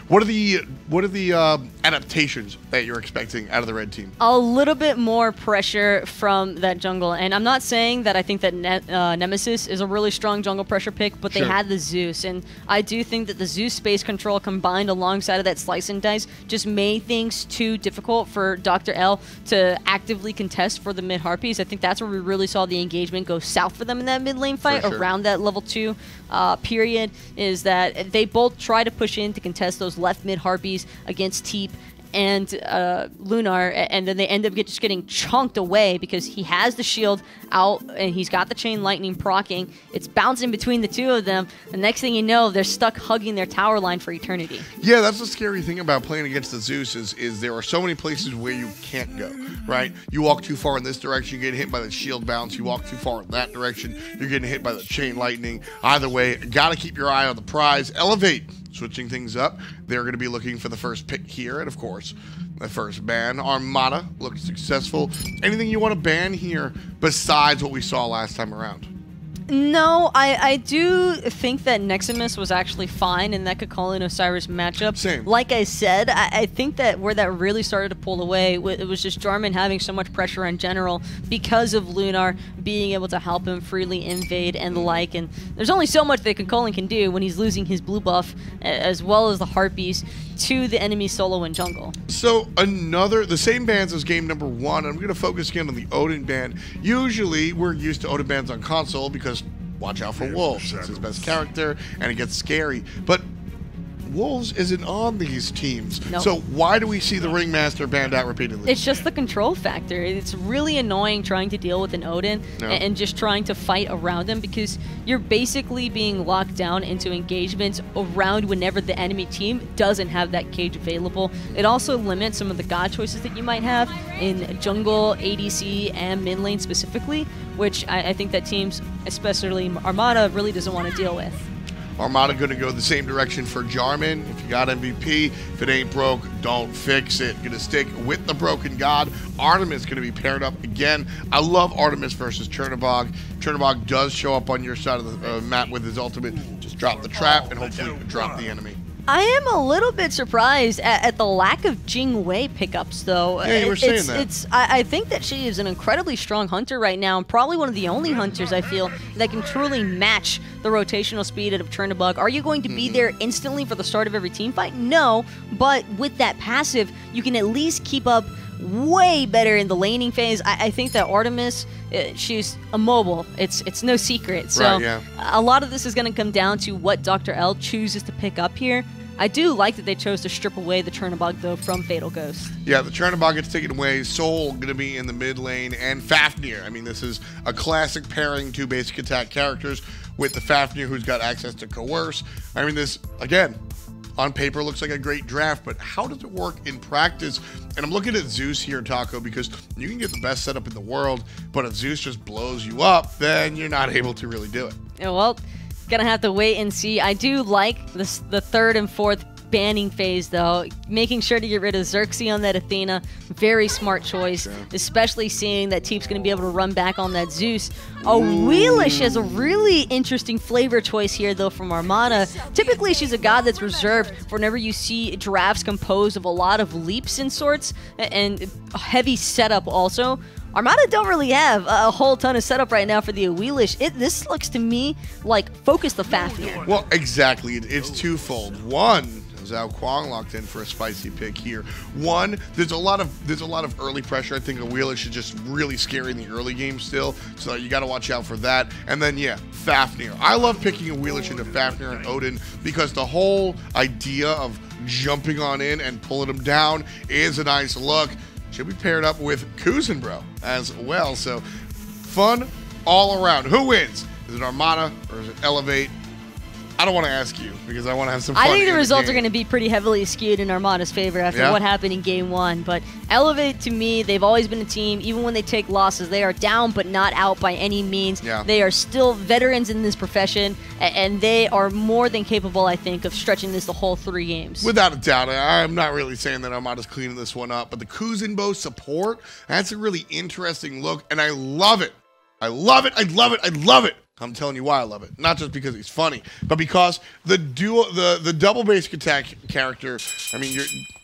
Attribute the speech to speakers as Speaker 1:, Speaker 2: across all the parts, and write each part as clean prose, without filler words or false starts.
Speaker 1: What are the adaptations that you're expecting out of the red team?
Speaker 2: A little bit more pressure from that jungle, and I'm not saying that I think that Nemesis is a really strong jungle pressure pick, but they had the Zeus, and I do think that the Zeus space control combined alongside of that slice and dice just made things too difficult for DoctorL to actively contest for the mid Harpies. I think that's where we really saw the engagement go south for them in that mid lane fight around that level 2 period, is that they both try to push in to contest those left mid Harpies against Teep and uLunar, and then they end up just getting chunked away because he has the shield out and he's got the chain lightning proccing. It's bouncing between the two of them. The next thing you know, they're stuck hugging their tower line for eternity.
Speaker 1: Yeah, that's the scary thing about playing against the Zeus is there are so many places where you can't go, right? You walk too far in this direction, you get hit by the shield bounce. You walk too far in that direction, you're getting hit by the chain lightning. Either way, gotta keep your eye on the prize. Elevate, switching things up. They're going to be looking for the first pick here, and of course, the first ban. Armada looks successful. Anything you want to ban here besides what we saw last time around?
Speaker 2: No, I do think that Nexamiss was actually fine in that Kuang and Osiris matchup.
Speaker 1: Same.
Speaker 2: Like I said, I think that where that really started to pull away, it was just Jarman having so much pressure in general because of uLunar being able to help him freely invade and the like. And there's only so much that Kuang can do when he's losing his blue buff as well as the Harpies to the enemy solo and jungle.
Speaker 1: So the same bans as game number 1. I'm going to focus again on the Odin ban. Usually we're used to Odin bans on console because watch out for Wolves. It's his best character and it gets scary. But Wolves isn't on these teams.
Speaker 2: Nope.
Speaker 1: So why do we see the Ringmaster banned out repeatedly?
Speaker 2: It's just the control factor. It's really annoying trying to deal with an Odin and just trying to fight around him because you're basically being locked down into engagements around whenever the enemy team doesn't have that cage available. It also limits some of the god choices that you might have in jungle, ADC, and mid lane specifically, which I think that teams, especially Armada, really doesn't want to deal with.
Speaker 1: Armada going to go the same direction for Jarman. If you got MVP, if it ain't broke, don't fix it. Going to stick with the broken god. Artemis going to be paired up again. I love Artemis versus Chernobog. Chernobog does show up on your side of the map with his ultimate. Just drop the trap and hopefully drop the enemy.
Speaker 2: I am a little bit surprised at the lack of Jing Wei pickups, though.
Speaker 1: Yeah, you were saying that.
Speaker 2: I think that she is an incredibly strong hunter right now, and probably one of the only hunters, I feel, that can truly match the rotational speed of Chernobog. Are you going to be there instantly for the start of every team fight? No, but with that passive, you can at least keep up way better in the laning phase. I think that Artemis, she's immobile. It's no secret. So a lot of this is going to come down to what DoctorL chooses to pick up here. I do like that they chose to strip away the Chernobog, though, from Fatal Ghost. Yeah,
Speaker 1: the Chernobog gets taken away. Soul going to be in the mid lane, and Fafnir. I mean, this is a classic pairing, 2 basic attack characters with the Fafnir who's got access to Coerce. I mean, this, again, on paper looks like a great draft, but how does it work in practice? And I'm looking at Zeus here, Taco, because you can get the best setup in the world, but if Zeus just blows you up, then you're not able to really do it.
Speaker 2: Yeah, well, gonna have to wait and see. I do like the 3rd and 4th banning phase, though. Making sure to get rid of Zirxy on that Athena. Very smart choice, especially seeing that Teep's going to be able to run back on that Zeus. Awilix has a really interesting flavor choice here, though, from Armada. Typically, she's a god that's reserved for whenever you see drafts composed of a lot of leaps and sorts and heavy setup also. Armada don't really have a whole ton of setup right now for the Awilix. This looks to me like focus the Fafnir.
Speaker 1: Well, exactly. It's twofold. One, Zhao Kuang locked in for a spicy pick here. One, there's a lot of early pressure. I think Awilix is just really scary in the early game still, so you got to watch out for that. And then yeah, Fafnir. I love picking Awilix into Fafnir and Odin because the whole idea of jumping on in and pulling him down is a nice look. Should be paired up with Kuzenbo as well. So fun all around. Who wins? Is it Armada or is it Elevate? I don't want to ask you because I want to have some fun.
Speaker 2: I think the results are going to be pretty heavily skewed in Armada's favor after what happened in Game 1. But Elevate, to me, they've always been a team. Even when they take losses, they are down but not out by any means. Yeah. They are still veterans in this profession, and they are more than capable, I think, of stretching this the whole 3 games.
Speaker 1: Without a doubt. I'm not really saying that Armada's cleaning this one up, but the Kuzenbo support, that's a really interesting look, and I love it. I love it. I love it. I love it. I'm telling you why I love it. Not just because he's funny, but because the double basic attack character. I mean,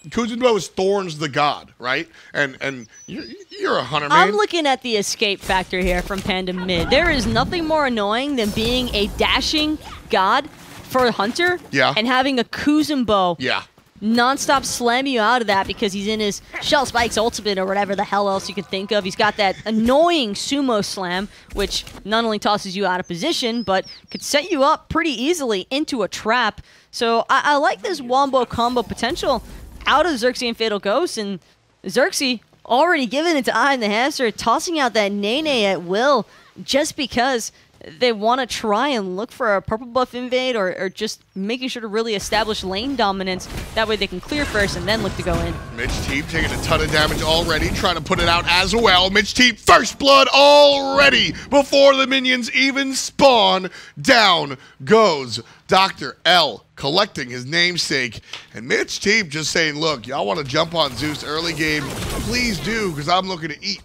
Speaker 1: Kuzenbo is Thorns the God, right? And you're a hunter, man.
Speaker 2: I'm looking at the escape factor here from Panda mid. There is nothing more annoying than being a dashing god for a hunter and having a Kuzenbo non-stop slam you out of that because he's in his Shell Spikes ultimate or whatever the hell else you could think of. He's got that annoying sumo slam, which not only tosses you out of position, but could set you up pretty easily into a trap. So I like this wombo combo potential out of Zirxy and Fatal Ghost, and Zirxy already giving it to IAmTheHamster, tossing out that Nene at will just because they want to try and look for a purple buff invade or just making sure to really establish lane dominance. That way they can clear first and then look to go in.
Speaker 1: MitchTeep taking a ton of damage already, trying to put it out as well. MitchTeep first blood already before the minions even spawn. Down goes DoctorL, collecting his namesake. And MitchTeep just saying, look, y'all want to jump on Zeus early game? Please do, because I'm looking to eat.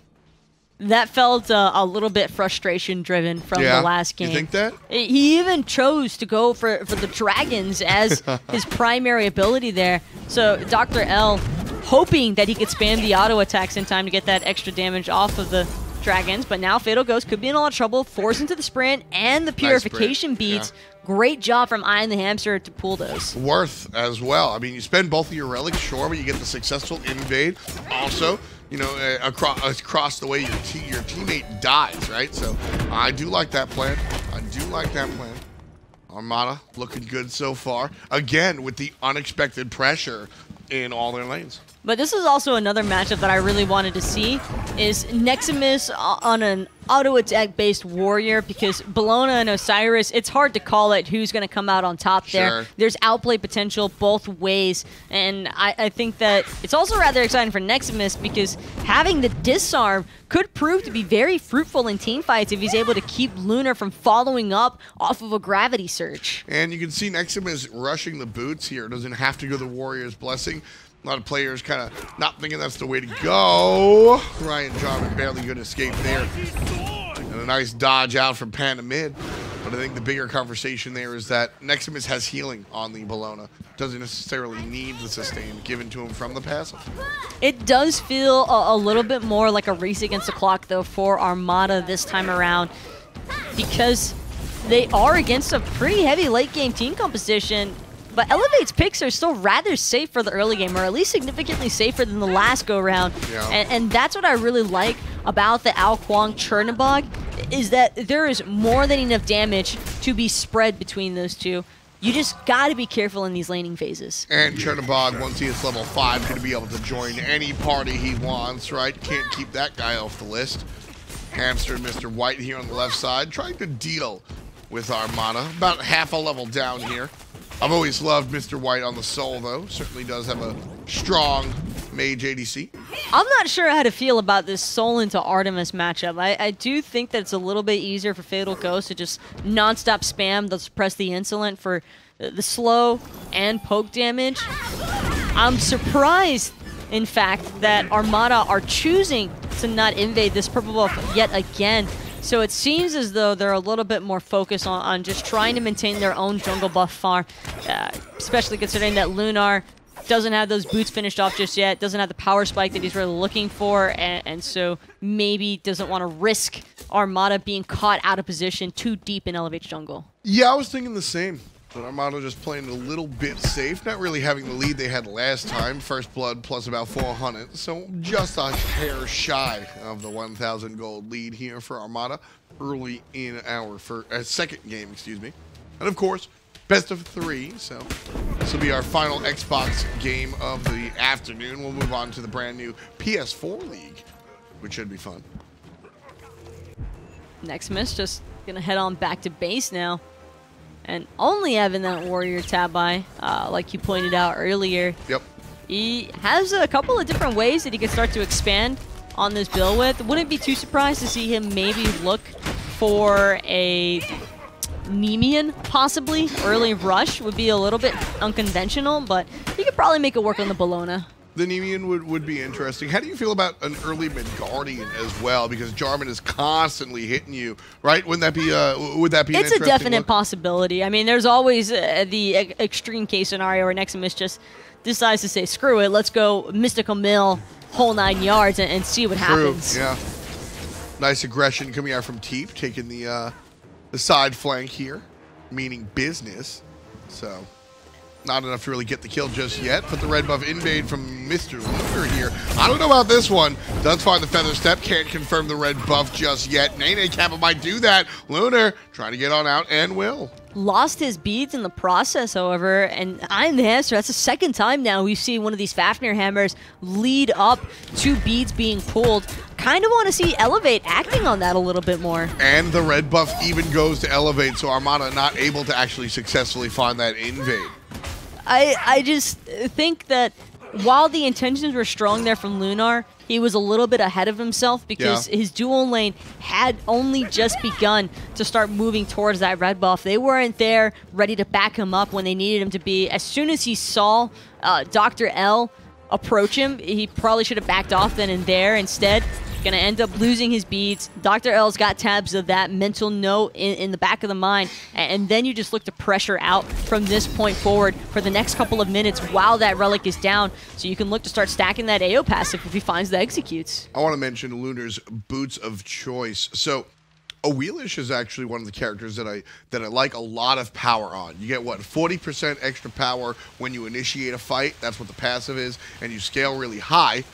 Speaker 2: That felt a little bit frustration-driven from the last game.
Speaker 1: You think that?
Speaker 2: He even chose to go for the dragons as his primary ability there. So DoctorL hoping that he could spam the auto attacks in time to get that extra damage off of the dragons. But now Fatal Ghost could be in a lot of trouble, forced into the sprint and the purification beads. Great job from IAmTheHamster to pull those.
Speaker 1: Worth as well. I mean, you spend both of your relics, sure, but you get the successful invade. Also, you know, across the way your teammate dies, right? So I do like that plan. I do like that plan. Armada looking good so far. Again, with the unexpected pressure in all their lanes.
Speaker 2: But this is also another matchup that I really wanted to see, is Nexamiss on an auto-attack based warrior, because Bellona and Osiris, it's hard to call it who's going to come out on top there. There's outplay potential both ways, and I think that it's also rather exciting for Nexamiss because having the disarm could prove to be very fruitful in team fights if he's able to keep uLunar from following up off of a gravity surge.
Speaker 1: And you can see Nexamiss rushing the boots here. Doesn't have to go the Warrior's Blessing. A lot of players kind of not thinking that's the way to go. Ryan Jarman barely good escape there. And a nice dodge out from Panda mid. But I think the bigger conversation there is that Nexamiss has healing on the Bellona. Doesn't necessarily need the sustain given to him from the passive.
Speaker 2: It does feel a little bit more like a race against the clock, though, for Armada this time around, because they are against a pretty heavy late game team composition. But Elevate's picks are still rather safe for the early game, or at least significantly safer than the last go-round. And that's what I really like about the Kuang Chernobog, is that there is more than enough damage to be spread between those two. You just got to be careful in these laning phases.
Speaker 1: And Chernobog, once he hits level 5, going to be able to join any party he wants, right? Can't keep that guy off the list. Hamster and Mr. White here on the left side, trying to deal with Armada. About half a level down here. I've always loved Mr. White on the Soul, though. Certainly does have a strong mage ADC.
Speaker 2: I'm not sure how to feel about this Soul into Artemis matchup. I do think that it's a little bit easier for Fatal Ghost to just non-stop spam the Suppress the Insolent for the slow and poke damage. I'm surprised, in fact, that Armada are choosing to not invade this purple buff yet again. So it seems as though they're a little bit more focused on just trying to maintain their own jungle buff farm, especially considering that uLunar doesn't have those boots finished off just yet, doesn't have the power spike that he's really looking for, and so maybe doesn't want to risk Armada being caught out of position too deep in Elevate's jungle.
Speaker 1: Yeah, I was thinking the same. But Armada just playing a little bit safe, not really having the lead they had last time. First blood plus about 400, so just a hair shy of the 1,000 gold lead here for Armada early in our second game, excuse me. And of course, best of 3, so this will be our final Xbox game of the afternoon. We'll move on to the brand new PS4 League, which should be fun.
Speaker 2: Nexamiss just gonna head on back to base now. And only having that warrior tab by, like you pointed out earlier.
Speaker 1: Yep.
Speaker 2: He has a couple of different ways that he can start to expand on this build with. Wouldn't be too surprised to see him maybe look for a Nemean, possibly. Early rush would be a little bit unconventional, but he could probably make it work on the Bellona.
Speaker 1: the Nemean would be interesting. How do you feel about an early Midgardian as well? Because Jarman is constantly hitting you, right? Wouldn't that be an
Speaker 2: It's a definite possibility. I mean, there's always the extreme case scenario where Nexamiss just decides to say, screw it, let's go Mystical Mill, whole 9 yards, and see what happens.
Speaker 1: Yeah. Nice aggression coming out from Teep, taking the side flank here, meaning business. So, not enough to really get the kill just yet, but the red buff invade from Mr. Lunar here. I don't know about this one. Does find the Feather Step, can't confirm the red buff just yet. Nene Kappa might do that. Lunar trying to get on out and will.
Speaker 2: Lost his beads in the process, however, and IAmTheHamster, that's the second time now we've seen one of these Fafnir hammers lead up to beads being pulled. Kind of want to see Elevate acting on that a little bit more.
Speaker 1: And the red buff even goes to Elevate, so Armada not able to actually successfully find that invade.
Speaker 2: I just think that while the intentions were strong there from uLunar, he was a little bit ahead of himself because his dual lane had only just begun to start moving towards that red buff. They weren't there ready to back him up when they needed him to be. As soon as he saw DoctorL approach him, he probably should have backed off then and there. Instead, gonna end up losing his beads. DoctorL's got tabs of that mental note in the back of the mind, and then you just look to pressure out from this point forward for the next couple of minutes while that relic is down, so you can look to start stacking that AO passive if he finds the executes.
Speaker 1: I want to mention uLunar's boots of choice. So Awilix is actually one of the characters that I like a lot of power on. You get, what, 40% extra power when you initiate a fight. That's what the passive is, and you scale really high.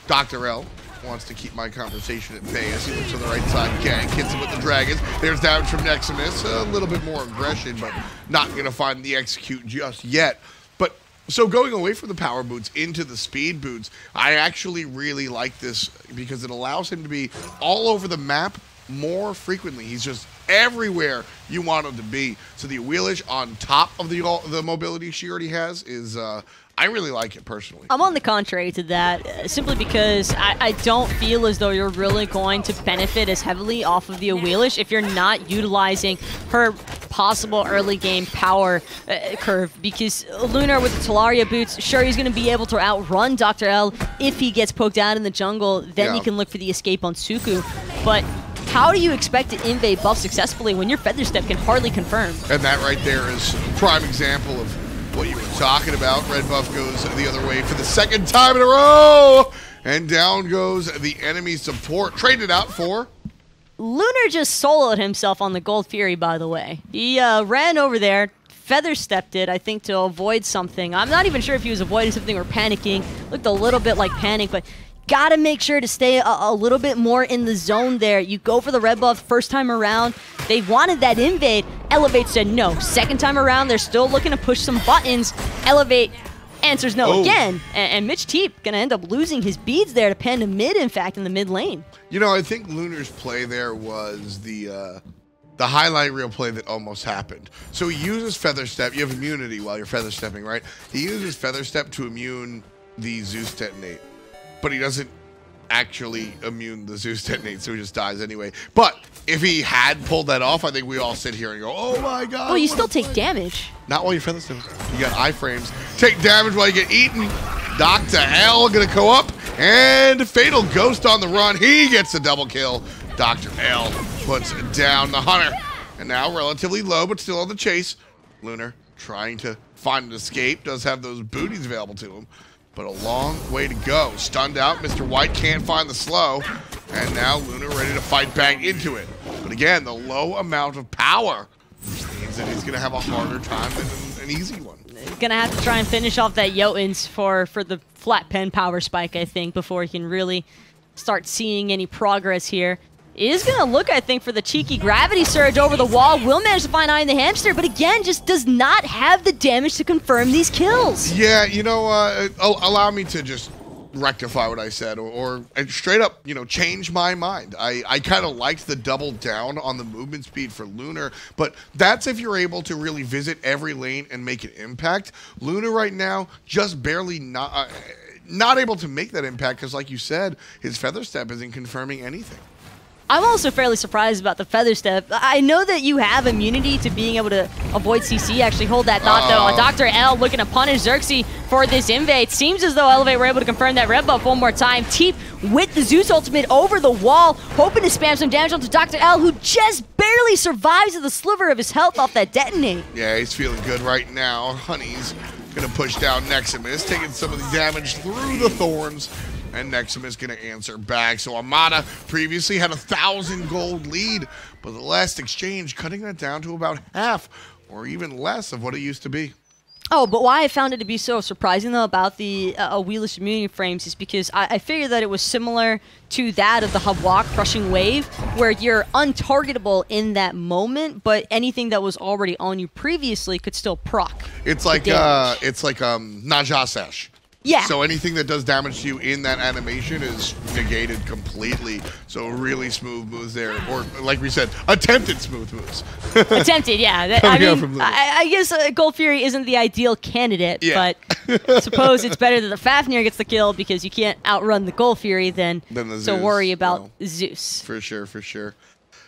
Speaker 1: DoctorL wants to keep my conversation at bay as he looks on the right side. Gang hits him with the dragons. There's damage from Nexamiss. A little bit more aggression, but not going to find the execute just yet. But so going away from the power boots into the speed boots, I actually really like this because it allows him to be all over the map more frequently. He's just everywhere you want him to be. So the Awilix on top of the mobility she already has is I really like it personally.
Speaker 2: I'm on the contrary to that, simply because I don't feel as though you're really going to benefit as heavily off of the Awilix if you're not utilizing her possible early game power curve, because uLunar with the Talaria boots, sure, he's going to be able to outrun DoctorL if he gets poked out in the jungle, then he can look for the escape on Suku, but how do you expect to invade buff successfully when your Feather Step can hardly confirm?
Speaker 1: And that right there is a prime example of what you were talking about. Red buff goes the other way for the second time in a row, and down goes the enemy support. Traded out for
Speaker 2: uLunar just soloed himself on the Gold Fury, by the way. He ran over there, Feather Stepped it, I think, to avoid something. I'm not even sure if he was avoiding something or panicking. Looked a little bit like panic, but gotta make sure to stay a little bit more in the zone there. You go for the red buff first time around. They wanted that invade. Elevate said no. Second time around, they're still looking to push some buttons. Elevate answers no again. And MitchTeep gonna end up losing his beads there to Panda mid, in fact, in the mid lane.
Speaker 1: You know, I think Lunar's play there was the highlight reel play that almost happened. So he uses Feather Step. You have immunity while you're Feather Stepping, right? He uses Feather Step to immune the Zeus detonate, but he doesn't actually immune the Zeus detonate, so he just dies anyway. But if he had pulled that off, I think we all sit here and go, oh my god.
Speaker 2: Well, you still take damage.
Speaker 1: Not while you're Feather Stepping. You got iframes. Take damage while you get eaten. DoctorL gonna go up, and Fatal Ghost on the run. He gets the double kill. DoctorL puts down the Hunter, and now relatively low, but still on the chase. uLunar trying to find an escape. Does have those booties available to him, but a long way to go. Stunned out, Mr. White can't find the slow, and now uLunar ready to fight back into it. But again, the low amount of power means that he's going to have a harder time than an easy one.
Speaker 2: He's going to have to try and finish off that Jotuns for the flat pen power spike, I think, before he can really start seeing any progress here. Is going to look, I think, for the cheeky gravity surge over the wall. Will manage to find IAmTheHamster, but again, just does not have the damage to confirm these kills.
Speaker 1: Yeah, you know, allow me to just rectify what I said, or straight up, you know, change my mind. I kind of liked the double down on the movement speed for uLunar, but that's if you're able to really visit every lane and make an impact. uLunar right now just barely not able to make that impact because, like you said, his Feather Step isn't confirming anything.
Speaker 2: I'm also fairly surprised about the Feather Step. I know that you have immunity to being able to avoid CC. Actually, hold that thought, though. DoctorL looking to punish Zirxy for this invade. Seems as though Elevate were able to confirm that red buff one more time. Teep with the Zeus ultimate over the wall, hoping to spam some damage onto DoctorL, who just barely survives with a sliver of his health off that detonate.
Speaker 1: Yeah, he's feeling good right now. Honey's gonna push down Nexamiss, taking some of the damage through the thorns. And Nexamiss gonna answer back. So Armada previously had 1,000 gold lead, but the last exchange cutting that down to about half or even less of what it used to be.
Speaker 2: Oh, but why I found it to be so surprising, though, about the Awilix immunity frames is because I figured that it was similar to that of the Havok crushing wave, where you're untargetable in that moment, but anything that was already on you previously could still proc.
Speaker 1: It's like Naja Sash.
Speaker 2: Yeah.
Speaker 1: So anything that does damage to you in that animation is negated completely. So really smooth moves there. Or, like we said, attempted smooth moves.
Speaker 2: Attempted, yeah. I guess Gold Fury isn't the ideal candidate,
Speaker 1: yeah.
Speaker 2: but I suppose it's better that the Fafnir gets the kill because you can't outrun the Gold Fury than
Speaker 1: the Zeus,
Speaker 2: to worry about Zeus.
Speaker 1: For sure, for sure.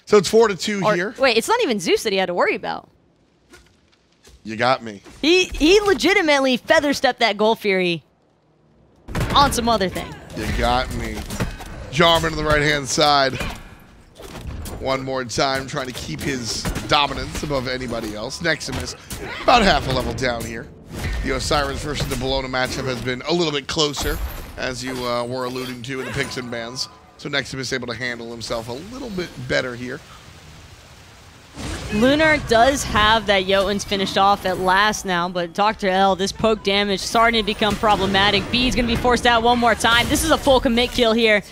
Speaker 1: So it's 4-2 here.
Speaker 2: Wait, it's not even Zeus that he had to worry about.
Speaker 1: You got me.
Speaker 2: He legitimately feather stepped that Gold Fury on some other thing.
Speaker 1: You got me. Jarman on the right-hand side. One more time, trying to keep his dominance above anybody else. Nexamiss, about half a level down here. The Osiris versus the Bellona matchup has been a little bit closer, as you were alluding to in the picks and bans. So Nexamiss able to handle himself a little bit better here.
Speaker 2: uLunar does have that Jotuns finished off at last now, but DoctorL, this poke damage starting to become problematic. B's going to be forced out one more time. This is a full commit kill here.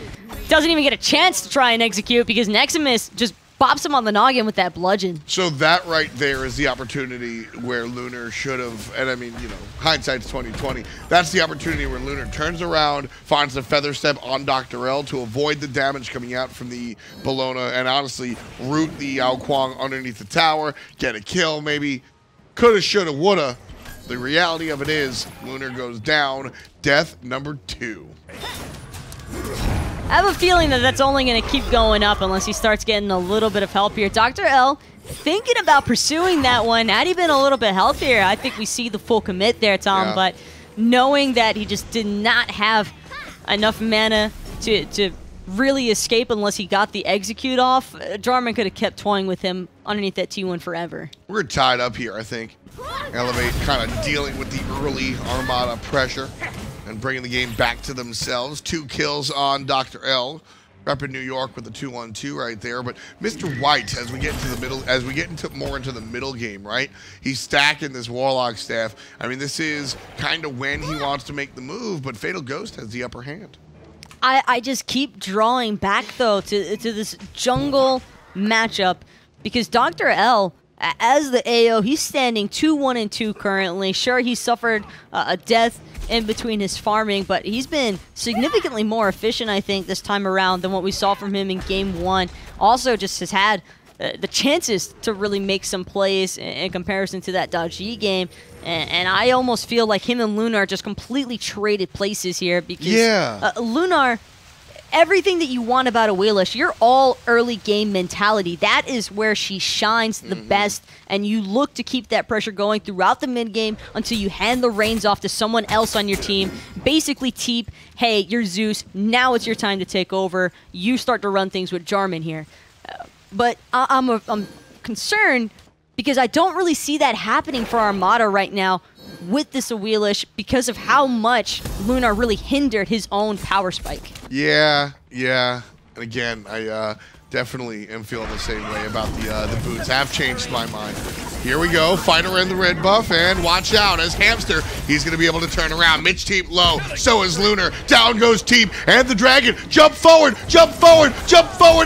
Speaker 2: Doesn't even get a chance to try and execute because Nexamiss just bops him on the noggin with that bludgeon.
Speaker 1: So that right there is the opportunity where uLunar should have, and I mean, you know, hindsight's 2020. That's the opportunity where uLunar turns around, finds the feather step on DoctorL to avoid the damage coming out from the Bellona, and honestly root the Kuang underneath the tower, get a kill maybe. Coulda, shoulda, woulda. The reality of it is uLunar goes down. Death number 2.
Speaker 2: I have a feeling that that's only going to keep going up unless he starts getting a little bit of help here. DoctorL thinking about pursuing that one. Had he been a little bit healthier, I think we see the full commit there, Tom. Yeah. But knowing that he just did not have enough mana to really escape unless he got the execute off, Jarman could have kept toying with him underneath that T1 forever.
Speaker 1: We're tied up here, I think. Elevate kind of dealing with the early Armada pressure and bringing the game back to themselves. 2 kills on DoctorL, repping New York with the 2-1-2 right there. But Mr. White, as we get into the middle, as we get into more into the middle game, right? He's stacking this Warlock staff. I mean, this is kind of when he wants to make the move, but Fatal Ghost has the upper hand.
Speaker 2: I just keep drawing back though to this jungle matchup because DoctorL, as the AO, he's standing 2-1-2 currently. Sure, he suffered a death in between his farming, but he's been significantly more efficient, I think, this time around than what we saw from him in Game 1. Also, just has had the chances to really make some plays in comparison to that Dodgy game. And I almost feel like him and uLunar just completely traded places here because uLunar, everything that you want about Awilix, your all early game mentality, that is where she shines the best, and you look to keep that pressure going throughout the mid game until you hand the reins off to someone else on your team. Basically, Teep, hey, you're Zeus, now it's your time to take over. You start to run things with Jarman here. But I'm concerned because I don't really see that happening for Armada right now with this Awilix because of how much uLunar really hindered his own power spike.
Speaker 1: Yeah. And again, I definitely am feeling the same way about the boots. Have changed my mind. Here we go, Fighter in the red buff, and watch out as Hamster, he's going to be able to turn around. MitchTeep low, so is uLunar. Down goes Teep, and the Dragon. Jump forward,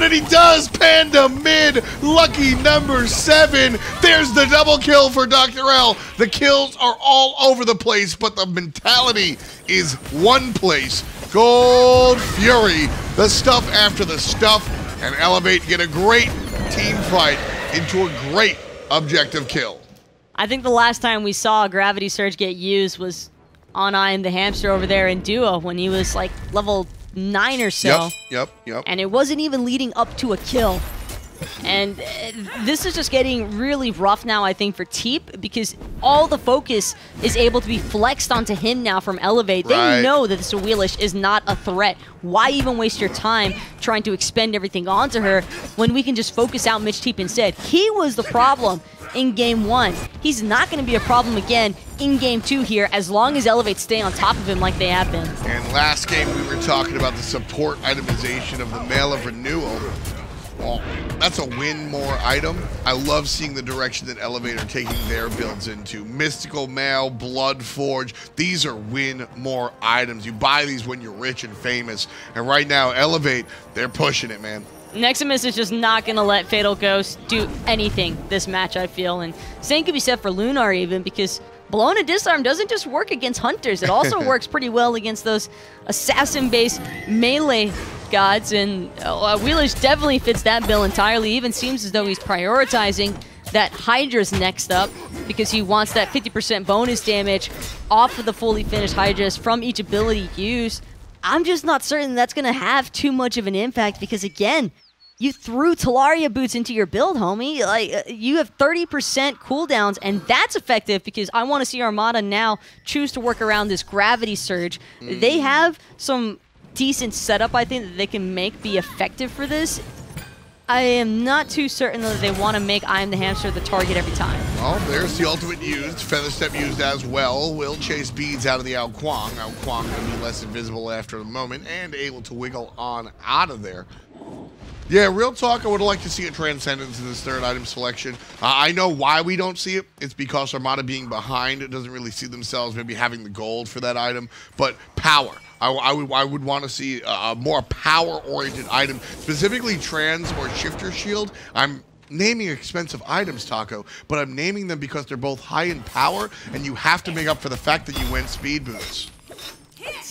Speaker 1: and he does. Panda mid, lucky number 7. There's the double kill for DoctorL. The kills are all over the place, but the mentality is one place. Gold Fury, the stuff after the stuff, and Elevate get a great team fight into a great objective kill.
Speaker 2: I think the last time we saw Gravity Surge get used was on IAmTheHamster over there in Duo when he was like level 9 or so.
Speaker 1: Yep.
Speaker 2: And it wasn't even leading up to a kill. And this is just getting really rough now, I think, for Teep, because all the focus is able to be flexed onto him now from Elevate. They know that this Awilix is not a threat. Why even waste your time trying to expend everything onto her when we can just focus out MitchTeep instead? He was the problem in Game 1. He's not going to be a problem again in Game 2 here, as long as Elevate stay on top of him like they have been.
Speaker 1: And last game, we were talking about the support itemization of the Mail of Renewal. Well, that's a win more item. I love seeing the direction that Elevate are taking their builds into. Mystical Mail, Blood Forge, these are win more items. You buy these when you're rich and famous. And right now, Elevate, they're pushing it, man.
Speaker 2: Nexamiss is just not going to let Fatal Ghost do anything this match, I feel. And same could be said for uLunar even, because Bellona Disarm doesn't just work against Hunters. It also works pretty well against those assassin-based melee gods, and Awilix definitely fits that bill entirely. Even seems as though he's prioritizing that hi-rez next up, because he wants that 50% bonus damage off of the fully finished hi-rez from each ability used. I'm just not certain that's going to have too much of an impact, because again, you threw Talaria boots into your build, homie. Like, you have 30% cooldowns, and that's effective, because I want to see Armada now choose to work around this gravity surge. They have some decent setup, I think, that they can make be effective for this. I am not too certain that they want to make IAmTheHamster the target every time.
Speaker 1: Well, there's the ultimate used. Feather Step used as well. Will chase beads out of the Kuang. Kuang going to be less invisible after the moment and able to wiggle on out of there. Yeah, real talk, I would like to see a Transcendence in this third item selection. I know why we don't see it. It's because Armada being behind, it doesn't really see themselves maybe having the gold for that item. But power. I would want to see a more power-oriented item, specifically Trans or Shifter Shield. I'm naming expensive items, Taco, but I'm naming them because they're both high in power, and you have to make up for the fact that you went speed boots.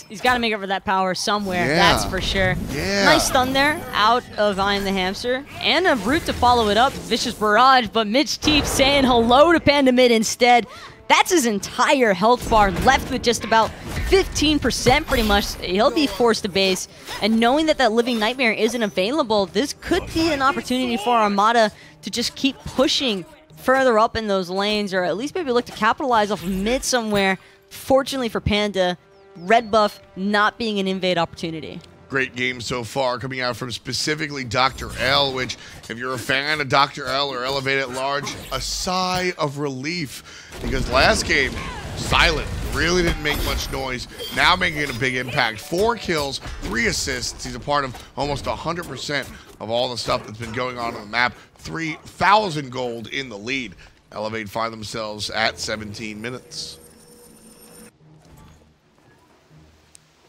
Speaker 2: He's got to make up for that power somewhere, that's for sure. Nice stun there out of IAmTheHamster, and a route to follow it up. Vicious Barrage, but MitchTeep saying hello to Panda mid instead. That's his entire health bar, left with just about 15% pretty much. He'll be forced to base, and knowing that that Living Nightmare isn't available, this could be an opportunity for Armada to just keep pushing further up in those lanes, or at least maybe look to capitalize off of mid somewhere. Fortunately for Panda, red buff not being an invade opportunity.
Speaker 1: Great game so far, coming out from specifically DoctorL, which, if you're a fan of DoctorL or Elevate at large, a sigh of relief, because last game, silent, really didn't make much noise, now making a big impact. 4 kills, 3 assists. He's a part of almost 100% of all the stuff that's been going on the map. 3,000 gold in the lead. Elevate find themselves at 17 minutes.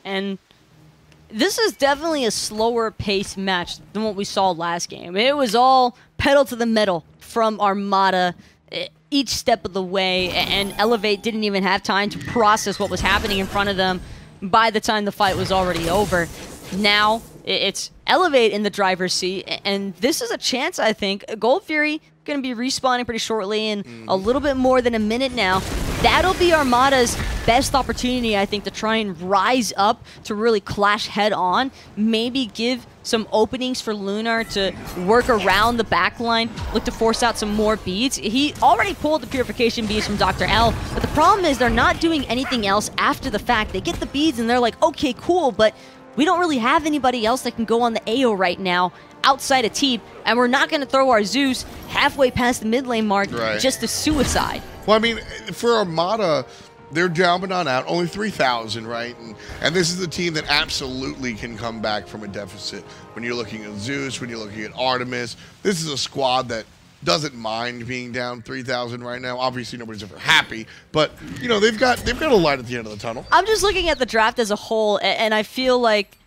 Speaker 2: And this is definitely a slower paced match than what we saw last game. It was all pedal to the metal from Armada each step of the way, and Elevate didn't even have time to process what was happening in front of them by the time the fight was already over. Now it's Elevate in the driver's seat, and this is a chance, I think. Gold Fury going to be respawning pretty shortly in a little bit more than a minute now. That'll be Armada's best opportunity, I think, to try and rise up to really clash head on. Maybe give some openings for uLunar to work around the backline, look to force out some more beads. He already pulled the purification beads from DoctorL, but the problem is they're not doing anything else after the fact. They get the beads and they're like, okay, cool, but we don't really have anybody else that can go on the AO right now outside of Teep, and we're not going to throw our Zeus halfway past the mid lane mark just to suicide.
Speaker 1: Well, I mean, for Armada, they're down but not out, only 3,000, right? And this is a team that absolutely can come back from a deficit. When you're looking at Zeus, when you're looking at Artemis, this is a squad that doesn't mind being down 3,000 right now. Obviously, nobody's ever happy, but you know they've got a light at the end of the tunnel.
Speaker 2: I'm just looking at the draft as a whole, and I feel like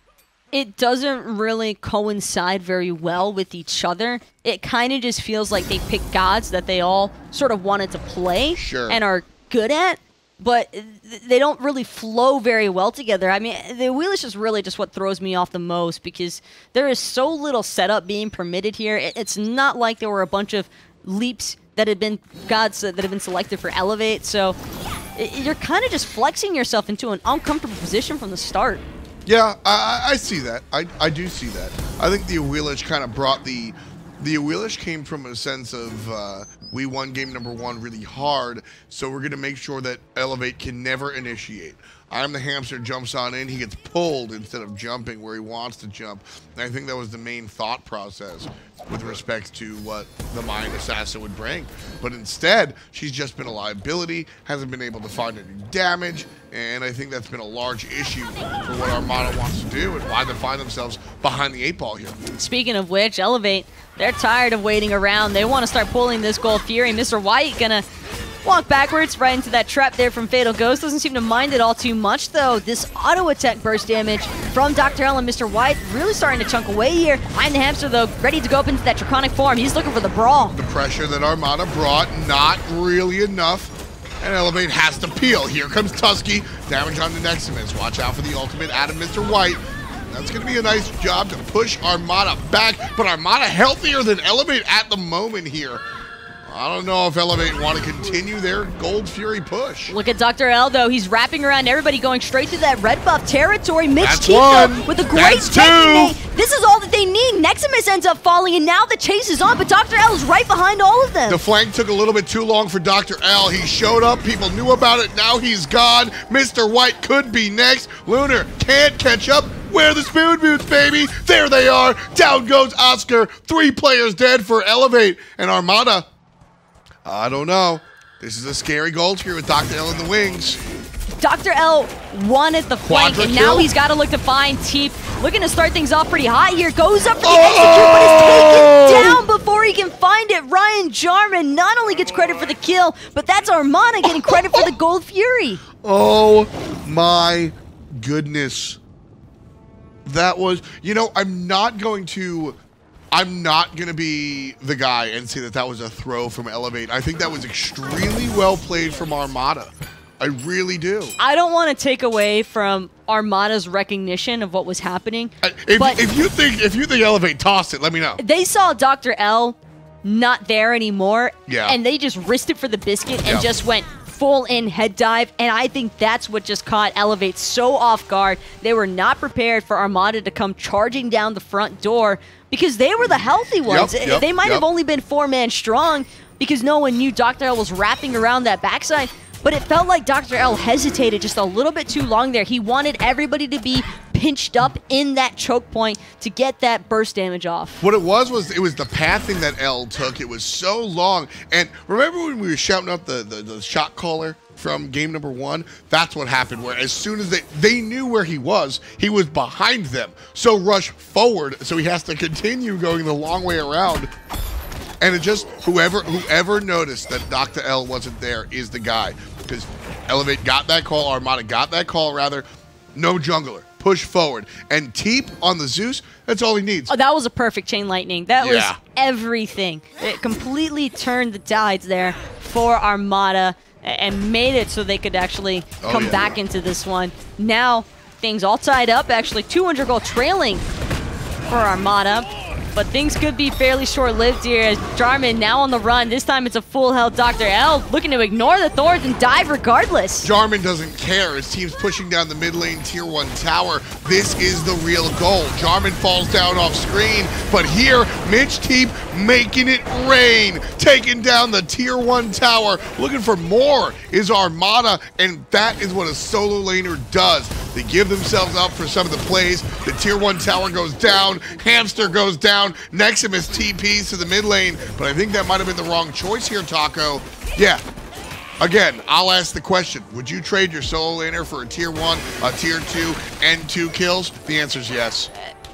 Speaker 2: it doesn't really coincide very well with each other. It kind of just feels like they picked gods that they all sort of wanted to play and are good at, but they don't really flow very well together. I mean, the Awilix is really just what throws me off the most, because there is so little setup being permitted here. It's not like there were a bunch of leaps that had been gods that had been selected for Elevate, so you're kind of just flexing yourself into an uncomfortable position from the start.
Speaker 1: Yeah, I see that. I do see that. I think the Awilix kind of brought the Awilix came from a sense of we won game number 1 really hard, so we're going to make sure that Elevate can never initiate. IAmTheHamster jumps on in, he gets pulled instead of jumping where he wants to jump. And I think that was the main thought process with respect to what the Mind Assassin would bring. But instead, she's just been a liability, hasn't been able to find any damage, and I think that's been a large issue for what Armada wants to do and why they find themselves behind the 8 ball here.
Speaker 2: Speaking of which, Elevate, they're tired of waiting around. They want to start pulling this Gold Fury. Mr. White gonna walk backwards right into that trap there from Fatal Ghost. Doesn't seem to mind it all too much, though. This auto-attack burst damage from DoctorL and Mr. White really starting to chunk away here. IAmTheHamster, though, ready to go up into that draconic form. He's looking for the brawl.
Speaker 1: The pressure that Armada brought, not really enough. And Elevate has to peel. Here comes Tusky. Damage on the Nexamiss. Watch out for the ultimate out of Mr. White. That's going to be a nice job to push Armada back. But Armada healthier than Elevate at the moment here. I don't know if Elevate want to continue their Gold Fury push.
Speaker 2: Look at DoctorL, though. He's wrapping around everybody, going straight through that red buff territory. MitchTeep with a great technique. This is all that they need. Nexamiss ends up falling, and now the chase is on, but DoctorL is right behind all of them.
Speaker 1: The flank took a little bit too long for DoctorL. He showed up. People knew about it. Now he's gone. Mr. White could be next. uLunar can't catch up. Where are the spoon boots, baby? There they are. Down goes Oscar. 3 players dead for Elevate. And Armada, I don't know. This is a scary Gold Fury with DoctorL in the wings.
Speaker 2: DoctorL won at the flank, and now he's got to look to find Teep. Looking to start things off pretty high here. Goes up for the execute, but is taken down before he can find it. Ryan Jarman not only gets credit for the kill, but that's Armada getting credit for the Gold Fury.
Speaker 1: Oh my goodness. That was, you know, I'm not going to be the guy and say that that was a throw from Elevate. I think that was extremely well played from Armada. I really do.
Speaker 2: I don't want to take away from Armada's recognition of what was happening.
Speaker 1: If you think Elevate tossed it, let me know.
Speaker 2: They saw DoctorL not there anymore, and they just risked it for the biscuit and just went full in head dive, and I think that's what just caught Elevate so off guard. They were not prepared for Armada to come charging down the front door because they were the healthy ones. They might have only been 4-man strong because no one knew DoctorL was wrapping around that backside, but it felt like DoctorL hesitated just a little bit too long there. He wanted everybody to be pinched up in that choke point to get that burst damage off.
Speaker 1: What it was the pathing that L took. It was so long. And remember when we were shouting out the shot caller from game number 1? That's what happened, where as soon as they knew where he was behind them. So rush forward, so he has to continue going the long way around. And it just, whoever noticed that DoctorL wasn't there is the guy. Because Elevate got that call, Armada got that call, rather. No jungler. Push forward. And Teep on the Zeus, that's all he needs.
Speaker 2: Oh, that was a perfect chain lightning. That was everything. It completely turned the tides there for Armada and made it so they could actually come back into this one. Now, things all tied up, actually 200 gold trailing for Armada. But things could be fairly short-lived here as Jarman now on the run. This time it's a full health DoctorL looking to ignore the thorns and dive regardless.
Speaker 1: Jarman doesn't care. His team's pushing down the mid lane tier 1 tower. This is the real goal. Jarman falls down off screen, but here MitchTeep making it rain, taking down the tier 1 tower. Looking for more is Armada, and that is what a solo laner does. They give themselves up for some of the plays. The tier 1 tower goes down, Hamster goes down, Nexamiss TPs to the mid lane, but I think that might have been the wrong choice here, Taco. Yeah. Again, I'll ask the question, would you trade your solo laner for a tier 1, a tier 2, and 2 kills? The answer is yes.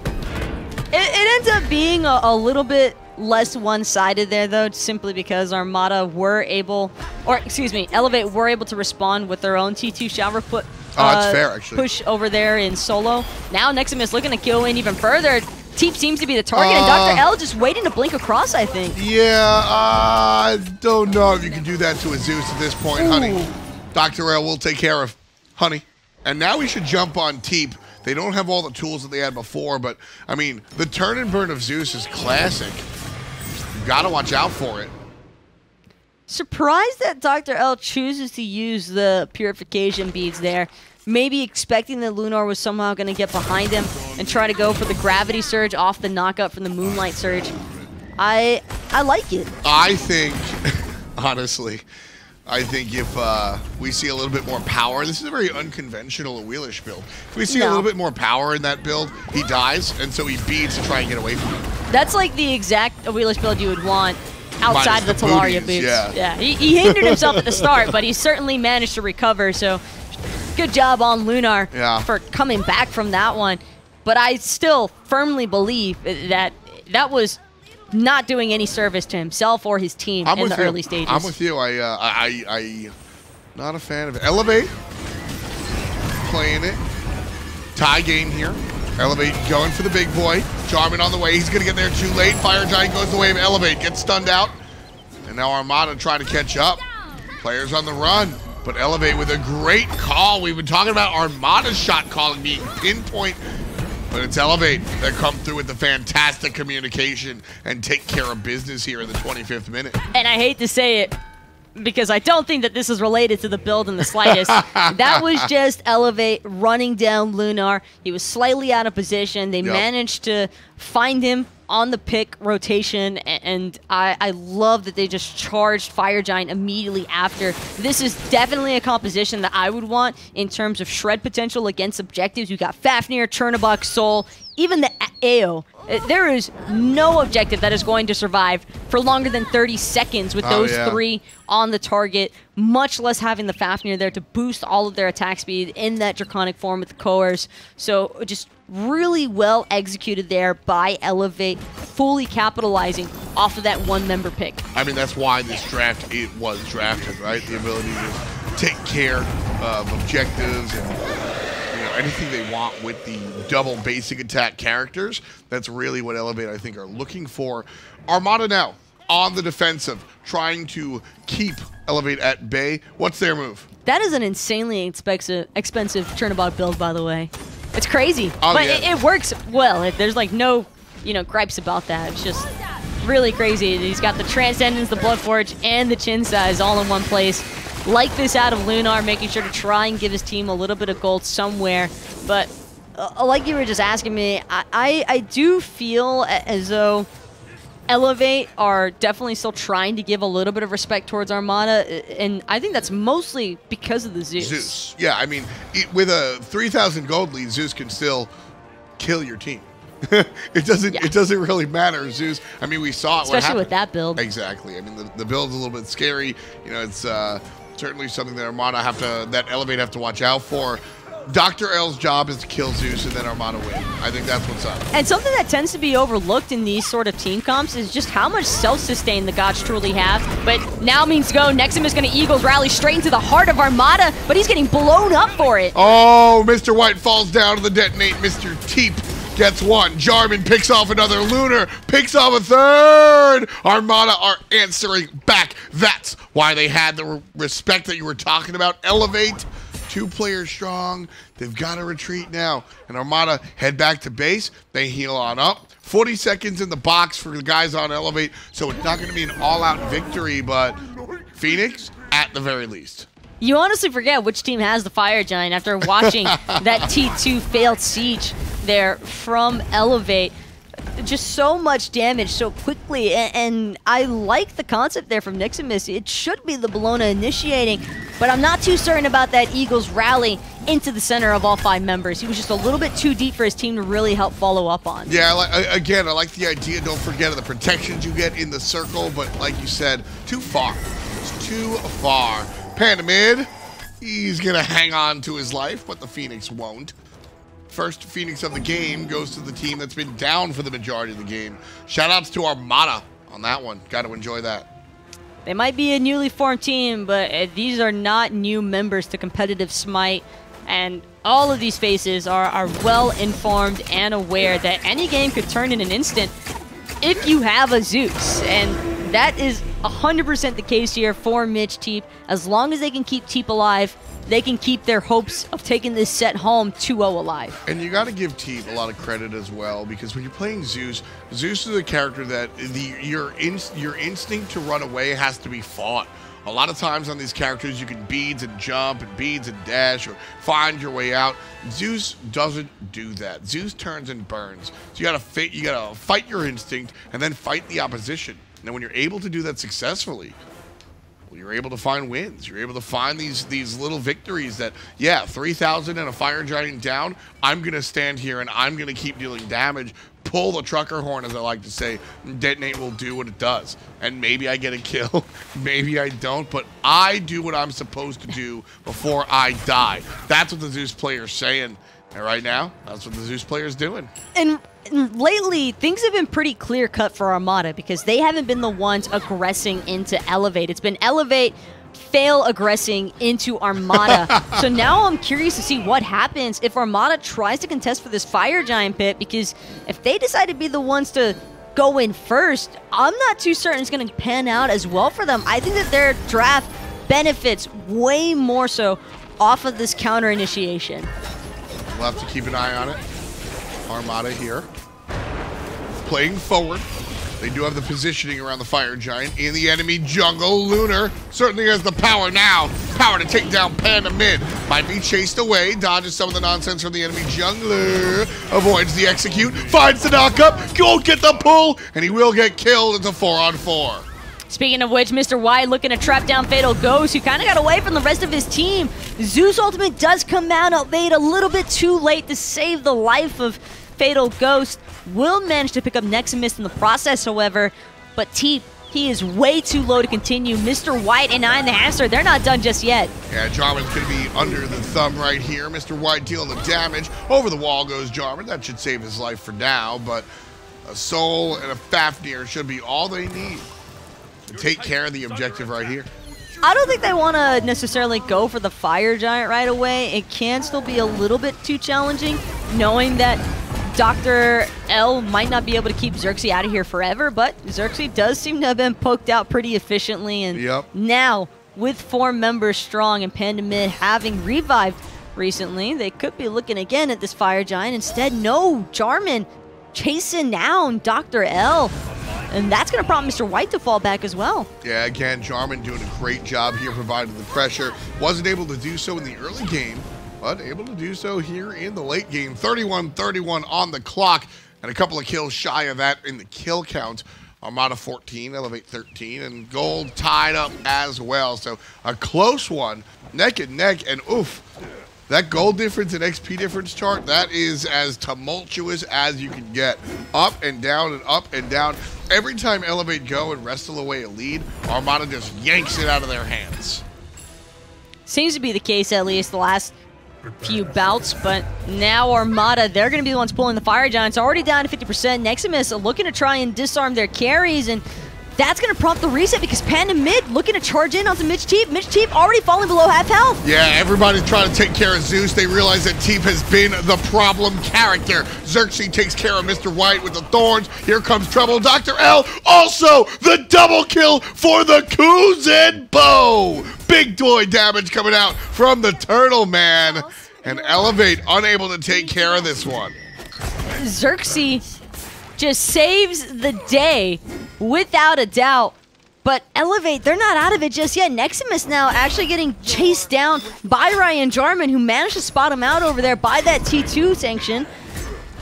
Speaker 2: It ends up being a little bit less one-sided there, though, simply because Armada were able, or excuse me, Elevate were able to respond with their own T2 shower put.
Speaker 1: That's fair, actually.
Speaker 2: Push over there in solo. Now Nexamiss looking to go in even further. Teep seems to be the target, and DoctorL just waiting to blink across, I think.
Speaker 1: Yeah, I don't know if you can do that to a Zeus at this point, honey. DoctorL will take care of honey. And now we should jump on Teep. They don't have all the tools that they had before, but, I mean, the turn and burn of Zeus is classic. You gotta watch out for it.
Speaker 2: Surprised that DoctorL chooses to use the purification beads there. maybe expecting that uLunar was somehow going to get behind him and try to go for the gravity surge off the knockup from the Moonlight Surge. I like it.
Speaker 1: I think, honestly, I think if we see a little bit more power, this is a very unconventional Awilix build. If we see a little bit more power in that build, he dies, and so he beats to try and get away from it.
Speaker 2: That's like the exact Awilix build you would want outside of the Talaria boots.
Speaker 1: Yeah.
Speaker 2: He hindered himself at the start, but he certainly managed to recover, so good job on uLunar for coming back from that one. But I still firmly believe that that was not doing any service to himself or his team in the early stages.
Speaker 1: I'm with you. I not a fan of it. Elevate, playing it. Tie game here. Elevate going for the big boy. Jarman on the way. He's going to get there too late. Fire Giant goes the way of Elevate. Gets stunned out. And now Armada trying to catch up. Players on the run. But Elevate with a great call. We've been talking about Armada's shot calling being pinpoint. But it's Elevate that come through with the fantastic communication and take care of business here in the 25th minute.
Speaker 2: And I hate to say it, because I don't think that this is related to the build in the slightest. That was just Elevate running down uLunar. He was slightly out of position. They managed to find him on the pick rotation, and I love that they just charged Fire Giant immediately after. This is definitely a composition that I would want in terms of shred potential against objectives. You got Fafnir, Chernobog, Soul, even the AO. There is no objective that is going to survive for longer than 30 seconds with those three on the target, much less having the Fafnir there to boost all of their attack speed in that draconic form with the Coers. So just really well executed there by Elevate, fully capitalizing off of that one-member pick.
Speaker 1: I mean, that's why this draft, it was drafted, right? The ability to take care of objectives and anything they want with the double basic attack characters. That's really what Elevate, I think, are looking for. Armada now on the defensive, trying to keep Elevate at bay. What's their move?
Speaker 2: That is an insanely expensive Chernobog build, by the way. It's crazy, but it works well. There's like no, gripes about that. It's just really crazy. He's got the Transcendence, the Bloodforge, and the Chin Size all in one place. Like this out of uLunar, making sure to try and give his team a little bit of gold somewhere. But like you were just asking me, I do feel as though Elevate are definitely still trying to give a little bit of respect towards Armada, and I think that's mostly because of the Zeus.
Speaker 1: Yeah, I mean, with a 3,000 gold lead, Zeus can still kill your team. It doesn't really matter, Zeus. I mean, we saw it.
Speaker 2: Especially with that build.
Speaker 1: Exactly. I mean, the build's a little bit scary. It's certainly something that Armada that Elevate have to watch out for. DoctorL's job is to kill Zeus and then Armada win. I think that's what's up.
Speaker 2: And something that tends to be overlooked in these sort of team comps is just how much self-sustain the gods truly have. But now means go. Nexamiss is going to Eagles rally straight into the heart of Armada, but he's getting blown up for it.
Speaker 1: Oh, Mr. White falls down to the detonate. MitchTeep gets one. Jarman picks off another. uLunar picks off a third. Armada are answering back. That's why they had the respect that you were talking about. Elevate, 2 players strong. They've got to retreat now. And Armada head back to base. They heal on up. 40 seconds in the box for the guys on Elevate. So it's not going to be an all-out victory, but Phoenix at the very least.
Speaker 2: You honestly forget which team has the Fire Giant after watching that T2 failed siege there from Elevate. Just so much damage so quickly, and I like the concept there from Nexamiss. It should be the Bellona initiating, but I'm not too certain about that Eagles rally into the center of all 5 members. He was just a little bit too deep for his team to really help follow up on.
Speaker 1: Yeah, I like the idea. Don't forget of the protections you get in the circle, but like you said, too far. It's too far. Panda mid, he's going to hang on to his life, but the Phoenix won't. First Phoenix of the game goes to the team that's been down for the majority of the game. Shoutouts to Armada on that one. Got to enjoy that.
Speaker 2: They might be a newly formed team, but these are not new members to competitive Smite. And all of these faces are well informed and aware that any game could turn in an instant if you have a Zeus. And that is 100% the case here for MitchTeep. As long as they can keep Teep alive, they can keep their hopes of taking this set home 2-0 alive.
Speaker 1: And you got to give Teep a lot of credit as well, because when you're playing Zeus, Zeus is a character that your instinct to run away has to be fought A lot of times on these characters, you can beads and jump and beads and dash or find your way out. Zeus doesn't do that. Zeus turns and burns. So you gotta fight your instinct and then fight the opposition. And when you're able to do that successfully, well, you're able to find wins. You're able to find these little victories that, yeah, 3,000 and a fire giant down, I'm gonna stand here and I'm gonna keep dealing damage. Pull the trucker horn, as I like to say. Detonate will do what it does. And maybe I get a kill, maybe I don't, but I do what I'm supposed to do before I die. That's what the Zeus player's saying. And right now, that's what the Zeus player's doing.
Speaker 2: And lately, things have been pretty clear-cut for Armada because they haven't been the ones aggressing into Elevate. It's been Elevate, fail aggressing into Armada. So now I'm curious to see what happens if Armada tries to contest for this Fire Giant pit, because if they decide to be the ones to go in first, I'm not too certain it's going to pan out as well for them. I think that their draft benefits way more so off of this counter initiation.
Speaker 1: We'll have to keep an eye on it. Armada here, playing forward. They do have the positioning around the Fire Giant in the enemy jungle. uLunar certainly has the power now. Power to take down Panda mid. Might be chased away. Dodges some of the nonsense from the enemy jungler. Avoids the execute. Finds the knockup. Won't get the pull. And he will get killed. It's a 4-on-4.
Speaker 2: Speaking of which, Mr. White looking to trap down Fatal Ghost, who kind of got away from the rest of his team. Zeus ultimate does come out, outlaid a little bit too late to save the life of Fatal Ghost. Will manage to pick up Nexamiss in the process, however, but Teep, he is way too low to continue. Mr. White and IAmTheHamster, they're not done just yet.
Speaker 1: Yeah, Jarman's going to be under the thumb right here. Mr. White dealing the damage. Over the wall goes Jarman. That should save his life for now, but a soul and a Fafnir should be all they need to take care of the objective right here.
Speaker 2: I don't think they want to necessarily go for the Fire Giant right away. It can still be a little bit too challenging, knowing that DoctorL might not be able to keep Zirxy out of here forever, but Zirxy does seem to have been poked out pretty efficiently. And now, with 4 members strong and Panda mid having revived recently, they could be looking again at this Fire Giant. Instead, no, Jarman chasing down DoctorL. And that's going to prompt Mr. White to fall back as well. Yeah,
Speaker 1: again, Jarman doing a great job here, providing the pressure. Wasn't able to do so in the early game, but able to do so here in the late game. 31-31 on the clock, and a couple of kills shy of that in the kill count. Armada 14, Elevate 13, and Gold tied up as well. So a close one, neck and neck, and oof. That gold difference and XP difference chart, that is as tumultuous as you can get. Up and down and up and down. Every time Elevate go and wrestle away a lead, Armada just yanks it out of their hands.
Speaker 2: Seems to be the case, at least the last few bouts, but now Armada, they're going to be the ones pulling the Fire Giants. Already down to 50%. Nexamiss looking to try and disarm their carries, and that's going to prompt the reset because Panda mid looking to charge in onto MitchTeep. MitchTeep already falling below half health.
Speaker 1: Yeah, everybody's trying to take care of Zeus. They realize that Teep has been the problem character. Zirxy takes care of Mr. White with the thorns. Here comes trouble. DoctorL also the double kill for the Kuzenbo. Big boy damage coming out from the Turtle Man. And Elevate unable to take care of this one.
Speaker 2: Zirxy just saves the day without a doubt. But Elevate, they're not out of it just yet. Nexamiss now actually getting chased down by Ryan Jarman, who managed to spot him out over there by that T2 sanction.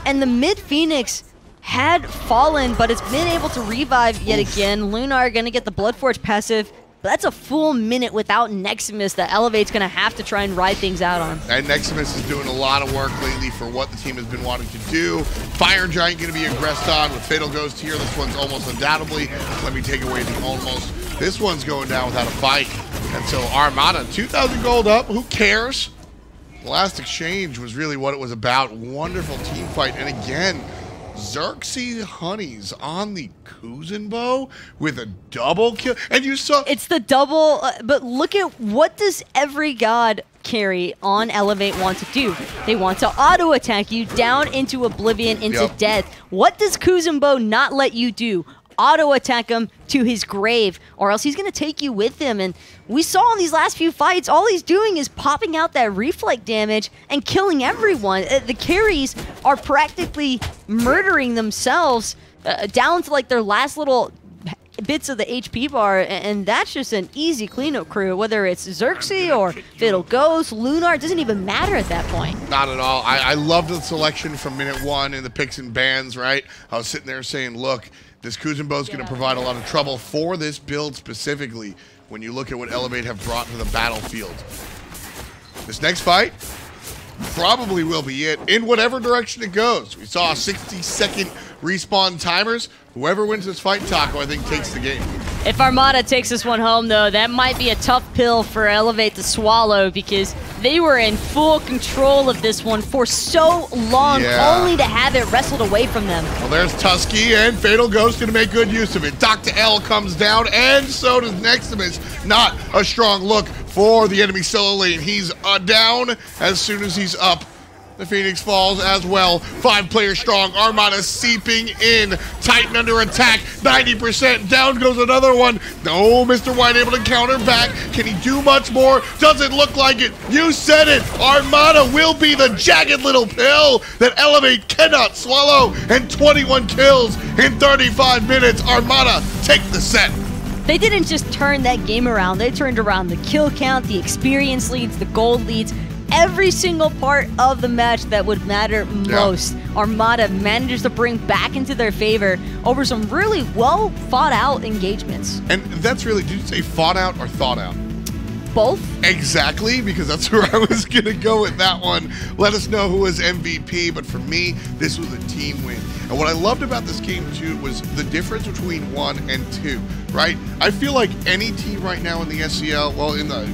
Speaker 2: And the mid Phoenix had fallen, but it's been able to revive yet again. uLunar gonna get the Bloodforge passive. But that's a full minute without Nexamiss that Elevate's going to have to try and ride things out on.
Speaker 1: And Nexamiss is doing a lot of work lately for what the team has been wanting to do. Fire Giant going to be aggressed on with Fatal Ghost here. This one's almost undoubtedly. Let me take away the almost. This one's going down without a fight. And so Armada, 2,000 gold up. Who cares? The last exchange was really what it was about. Wonderful team fight. And again, Zirxy Honeys on the Kuzenbo with a double kill. And you saw...
Speaker 2: It's the double, but look at what does every god carry on Elevate want to do. They want to auto-attack you down into oblivion, into death. What does Kuzenbo not let you do? Auto-attack him to his grave, or else he's going to take you with him. And we saw in these last few fights, all he's doing is popping out that reflect damage and killing everyone. The carries are practically murdering themselves down to like their last little bits of the HP bar, and that's just an easy cleanup crew, whether it's Zirxy or Fatal Ghost, uLunar, it doesn't even matter at that point.
Speaker 1: Not at all. I loved the selection from minute 1 in the picks and bans, right? I was sitting there saying, look, this Kuzenbo is going to provide a lot of trouble for this build specifically when you look at what Elevate have brought to the battlefield. This next fight probably will be it in whatever direction it goes. We saw 60-second respawn timers. Whoever wins this fight, Taco, I think, takes the game.
Speaker 2: If Armada takes this one home, though, that might be a tough pill for Elevate to swallow because they were in full control of this one for so long, only to have it wrestled away from them.
Speaker 1: Well, there's Tusky, and Fatal Ghost going to make good use of it. DoctorL comes down, and so does Nexamiss. Not a strong look for the enemy solo lane. He's down as soon as he's up. The Phoenix falls as well. 5 players strong. Armada seeping in. Titan under attack. 90%. Down goes another one. No, Mr. White able to counter back. Can he do much more? Doesn't look like it. You said it. Armada will be the jagged little pill that Elevate cannot swallow. And 21 kills in 35 minutes. Armada take the set.
Speaker 2: They didn't just turn that game around. They turned around the kill count, the experience leads, the gold leads. Every single part of the match that would matter most, Armada manages to bring back into their favor over some really well thought out engagements.
Speaker 1: And that's really, did you say fought out or thought out?
Speaker 2: Both.
Speaker 1: Exactly, because that's where I was going to go with that one. Let us know who was MVP, but for me, this was a team win. And what I loved about this game, too, was the difference between 1 and 2, right? I feel like any team right now in the SCL, well, in the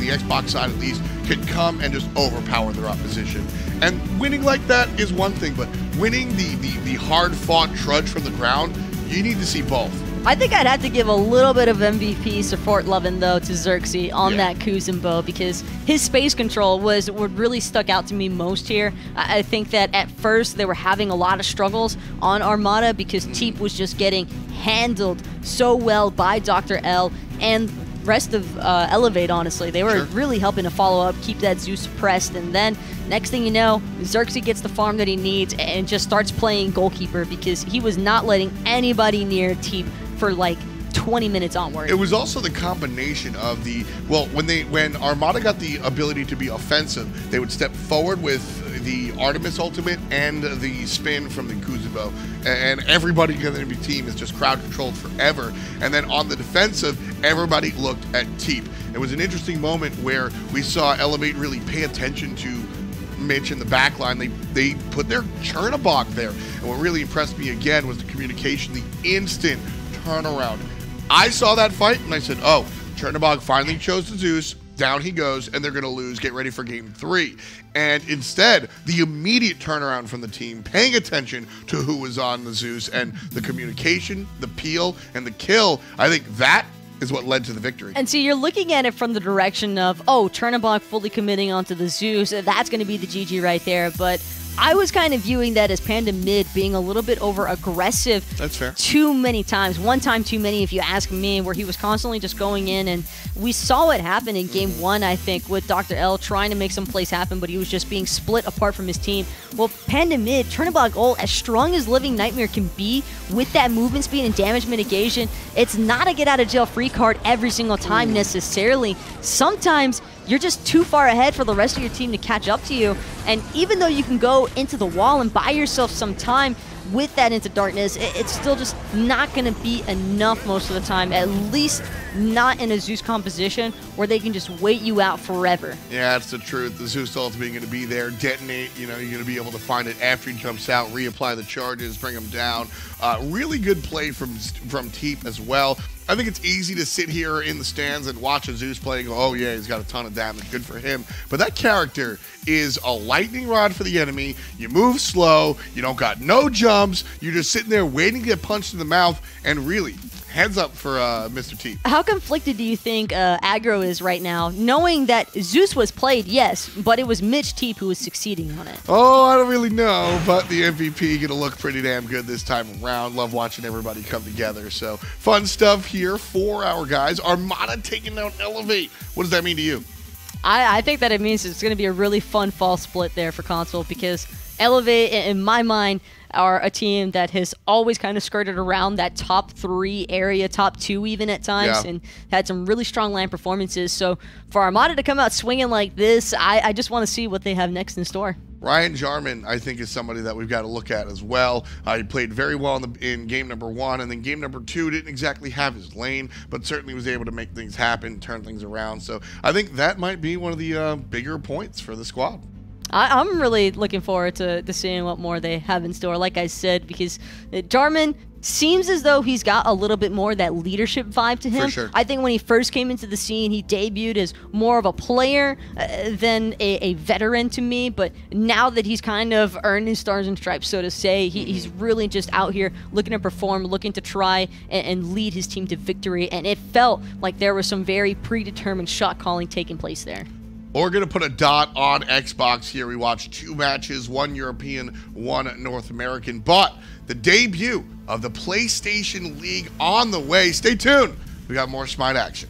Speaker 1: Xbox side at least, can come and just overpower their opposition. And winning like that is one thing, but winning the hard-fought trudge from the ground, you need to see both.
Speaker 2: I think I'd have to give a little bit of MVP support loving, though, to Zirxy on that Kuzenbo because his space control was what really stuck out to me most here. I think that at first they were having a lot of struggles on Armada because Teep was just getting handled so well by DoctorL and rest of Elevate, honestly. They were really helping to follow up, keep that Zeus suppressed, and then next thing you know, Zirxy gets the farm that he needs and just starts playing goalkeeper because he was not letting anybody near Teep for like 20 minutes onward.
Speaker 1: It was also the combination of the, well, when Armada got the ability to be offensive, they would step forward with the Artemis ultimate and the spin from the Kuzenbo, and everybody in the enemy team is just crowd controlled forever. And then on the defensive, everybody looked at Teep. It was an interesting moment where we saw Elevate really pay attention to Mitch in the back line. They put their Chernobog there, and what really impressed me again was the communication, the instant turnaround. I saw that fight and I said, oh, Chernobog finally chose the Zeus, down he goes, and they're going to lose, get ready for game 3. And instead, the immediate turnaround from the team, paying attention to who was on the Zeus, and the communication, the peel, and the kill, I think that is what led to the victory.
Speaker 2: And see, you're looking at it from the direction of, oh, Chernobog fully committing onto the Zeus, that's going to be the GG right there, but I was kind of viewing that as Panda mid being a little bit over aggressive.
Speaker 1: That's fair.
Speaker 2: Too many times. One time too many, if you ask me, where he was constantly just going in. And we saw it happen in game 1, I think, with DoctorL trying to make some plays happen, but he was just being split apart from his team. Well, Panda mid, Chernobog ult, as strong as Living Nightmare can be with that movement speed and damage mitigation, it's not a get out of jail free card every single time necessarily. Sometimes you're just too far ahead for the rest of your team to catch up to you. And even though you can go into the wall and buy yourself some time with that Into Darkness, it's still just not going to be enough most of the time, at least not in a Zeus composition where they can just wait you out forever.
Speaker 1: Yeah, that's the truth. The Zeus ultimate going to be there, detonate, you know, you're going to be able to find it after he jumps out, reapply the charges, bring him down. Really good play from Teep as well. I think it's easy to sit here in the stands and watch a Zeus play and go, oh yeah, he's got a ton of damage, good for him. But that character is a lightning rod for the enemy. You move slow, you don't got no jumps, you're just sitting there waiting to get punched in the mouth, and really, heads up for Mr. T.
Speaker 2: How conflicted do you think aggro is right now, knowing that Zeus was played, yes, but it was MitchTeep who was succeeding on it?
Speaker 1: Oh, I don't really know, but the MVP going to look pretty damn good this time around. Love watching everybody come together. So fun stuff here for our guys. Armada taking down Elevate. What does that mean to you?
Speaker 2: I think that it means it's going to be a really fun fall split there for console because Elevate, in my mind, are a team that has always kind of skirted around that top 3 area, top 2 even at times, and had some really strong LAN performances. So for Armada to come out swinging like this, I just want to see what they have next in store.
Speaker 1: Ryan Jarman, I think, is somebody that we've got to look at as well. He played very well in game number 1, and then game number 2 didn't exactly have his lane, but certainly was able to make things happen, turn things around. So I think that might be one of the bigger points for the squad.
Speaker 2: I'm really looking forward to seeing what more they have in store, like I said, because Jarman seems as though he's got a little bit more of that leadership vibe to him.
Speaker 1: For sure.
Speaker 2: I think when he first came into the scene, he debuted as more of a player than a veteran to me, but now that he's kind of earned his stars and stripes, so to say, he's really just out here looking to perform, looking to try and lead his team to victory, and it felt like there was some very predetermined shot calling taking place there.
Speaker 1: We're going to put a dot on Xbox here. We watched 2 matches, 1 European, 1 North American. But the debut of the PlayStation League on the way. Stay tuned. We got more Smite action.